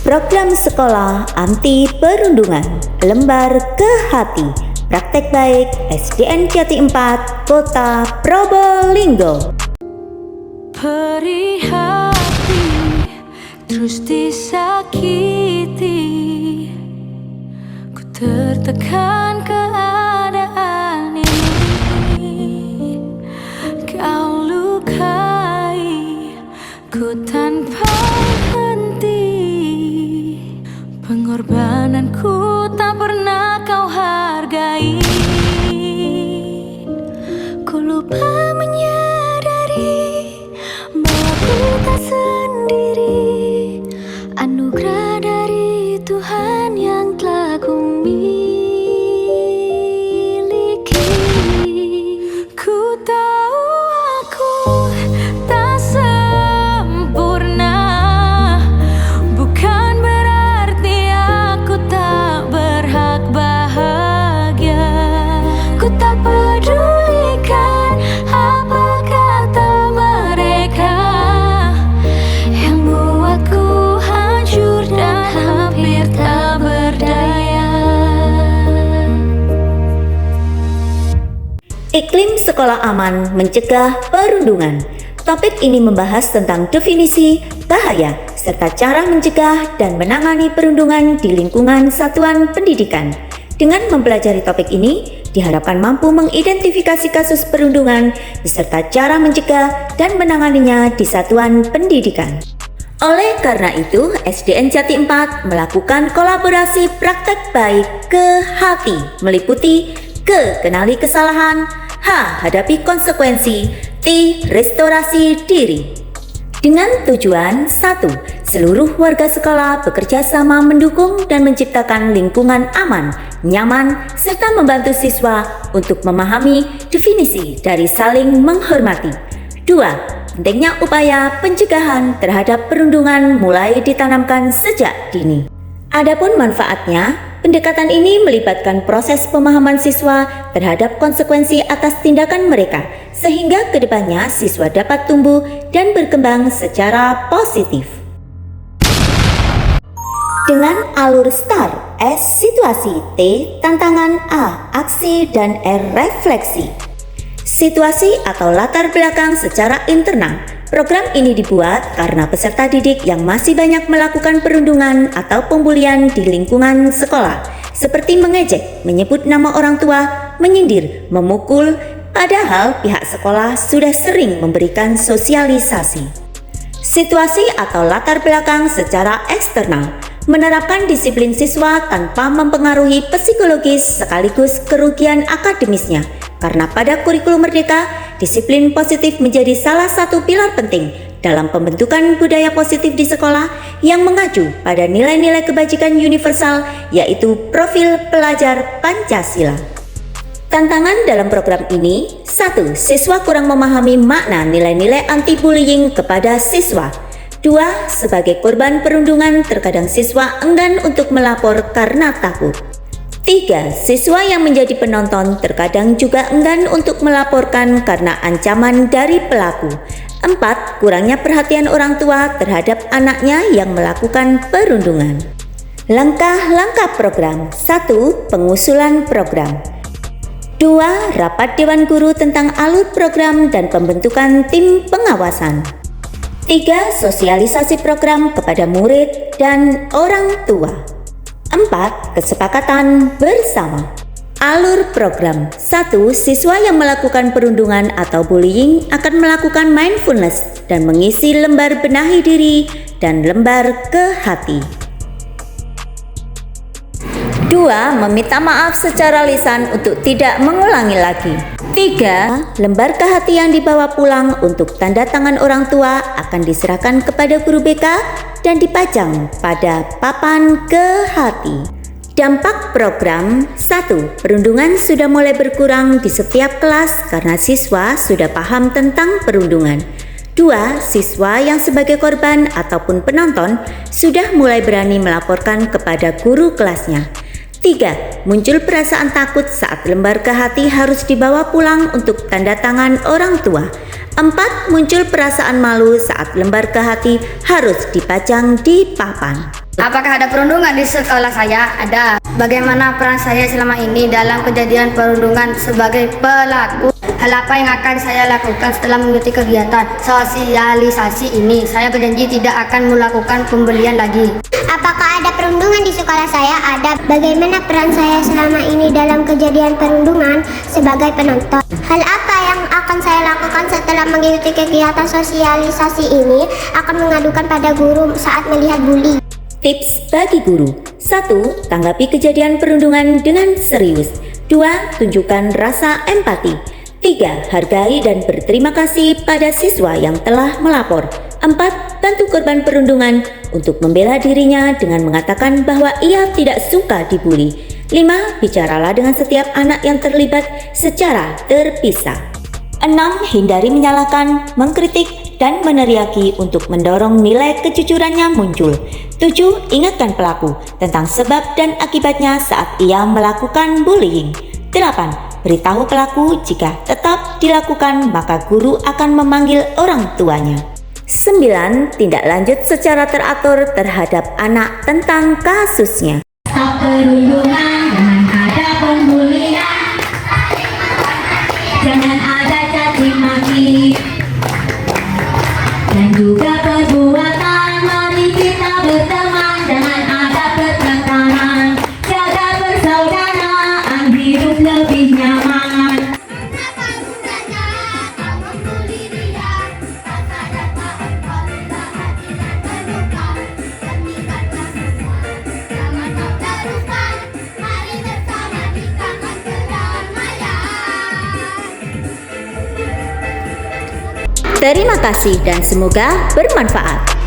Program Sekolah Anti Perundungan, Lembar ke Hati, Praktek Baik SDN Jati 4, Kota Probolinggo. Perih hati, terus disakiti, ku tertekan keadaan ini. Kau lukai ku tanpa henti, pengorbananku tak pernah kau hargai. Ku lupa menyadari bahwa ku tak sendiri, anugerah dari Tuhan yang telah ku miliki. Ku tahu aku tak sempurna, bukan berarti aku tak berhak bahagia. Ku tak pedulikan apa kata mereka yang buatku hancur dan hampir tak berdaya. Iklim sekolah aman mencegah perundungan. Topik ini membahas tentang definisi, bahaya, serta cara mencegah dan menangani perundungan di lingkungan satuan pendidikan. Dengan mempelajari topik ini, diharapkan mampu mengidentifikasi kasus perundungan beserta cara mencegah dan menanganinya di satuan pendidikan. Oleh karena itu, SDN Jati 4 melakukan kolaborasi praktek baik ke hati, meliputi ke kenali kesalahan, H hadapi konsekuensi, T restorasi diri. Dengan tujuan 1. Seluruh warga sekolah bekerja sama mendukung dan menciptakan lingkungan aman, nyaman, serta membantu siswa untuk memahami definisi dari saling menghormati. 2. Pentingnya upaya pencegahan terhadap perundungan mulai ditanamkan sejak dini. Adapun manfaatnya, pendekatan ini melibatkan proses pemahaman siswa terhadap konsekuensi atas tindakan mereka, sehingga kedepannya siswa dapat tumbuh dan berkembang secara positif. Dengan alur STAR, S situasi, T tantangan, A aksi, dan R refleksi. Situasi atau latar belakang secara internal. Program ini dibuat karena peserta didik yang masih banyak melakukan perundungan atau pembulian di lingkungan sekolah, seperti mengejek, menyebut nama orang tua, menyindir, memukul, padahal pihak sekolah sudah sering memberikan sosialisasi. Situasi atau latar belakang secara eksternal. Menerapkan disiplin siswa tanpa mempengaruhi psikologis sekaligus kerugian akademisnya. Karena pada kurikulum Merdeka, disiplin positif menjadi salah satu pilar penting dalam pembentukan budaya positif di sekolah yang mengacu pada nilai-nilai kebajikan universal, yaitu profil pelajar Pancasila. Tantangan dalam program ini: 1. Siswa kurang memahami makna nilai-nilai anti-bullying kepada siswa. 2. Sebagai korban perundungan, terkadang siswa enggan untuk melapor karena takut. 3. Siswa yang menjadi penonton terkadang juga enggan untuk melaporkan karena ancaman dari pelaku. 4. Kurangnya perhatian orang tua terhadap anaknya yang melakukan perundungan. Langkah-langkah program. 1. Pengusulan program. 2. Rapat Dewan Guru tentang alur program dan pembentukan tim pengawasan. 3. Sosialisasi program kepada murid dan orang tua. 4. Kesepakatan bersama. Alur program. 1. Siswa yang melakukan perundungan atau bullying akan melakukan mindfulness dan mengisi lembar benahi diri dan lembar ke hati. 2. Meminta maaf secara lisan untuk tidak mengulangi lagi. 3. Lembar ke hati yang dibawa pulang untuk tanda tangan orang tua akan diserahkan kepada guru BK dan dipajang pada papan ke hati. Dampak program. 1. Perundungan sudah mulai berkurang di setiap kelas karena siswa sudah paham tentang perundungan. 2. Siswa yang sebagai korban ataupun penonton sudah mulai berani melaporkan kepada guru kelasnya. 3. Muncul perasaan takut saat lembar ke hati harus dibawa pulang untuk tanda tangan orang tua. 4. Muncul perasaan malu saat lembar ke hati harus dipajang di papan. Apakah ada perundungan di sekolah saya? Ada. Bagaimana peran saya selama ini dalam kejadian perundungan sebagai pelaku? Hal apa yang akan saya lakukan setelah mengikuti kegiatan sosialisasi ini? Saya berjanji tidak akan melakukan pembelian lagi. Apakah ada perundungan di sekolah saya? Ada. Bagaimana peran saya selama ini dalam kejadian perundungan sebagai penonton? Hal apa yang akan saya lakukan setelah mengikuti kegiatan sosialisasi ini? Akan mengadukan pada guru saat melihat bully. Tips bagi guru. 1. Tanggapi kejadian perundungan dengan serius. 2. Tunjukkan rasa empati. 3. Hargai dan berterima kasih pada siswa yang telah melapor. 4. Bantu korban perundungan untuk membela dirinya dengan mengatakan bahwa ia tidak suka dibully. 5. Bicaralah dengan setiap anak yang terlibat secara terpisah. 6. Hindari menyalahkan, mengkritik, dan meneriaki untuk mendorong nilai kejujurannya muncul. 7. Ingatkan pelaku tentang sebab dan akibatnya saat ia melakukan bullying. 8. Beritahu pelaku jika tetap dilakukan maka guru akan memanggil orang tuanya. 9. Tindak lanjut secara teratur terhadap anak tentang kasusnya. Stop perundungan, jangan ada pembulian, jangan ada caci maki, dan juga perbuatan. Mari kita berteman, jangan ada pertentangan, jaga persaudaraan, hidup lebih nyaman. Terima kasih dan semoga bermanfaat.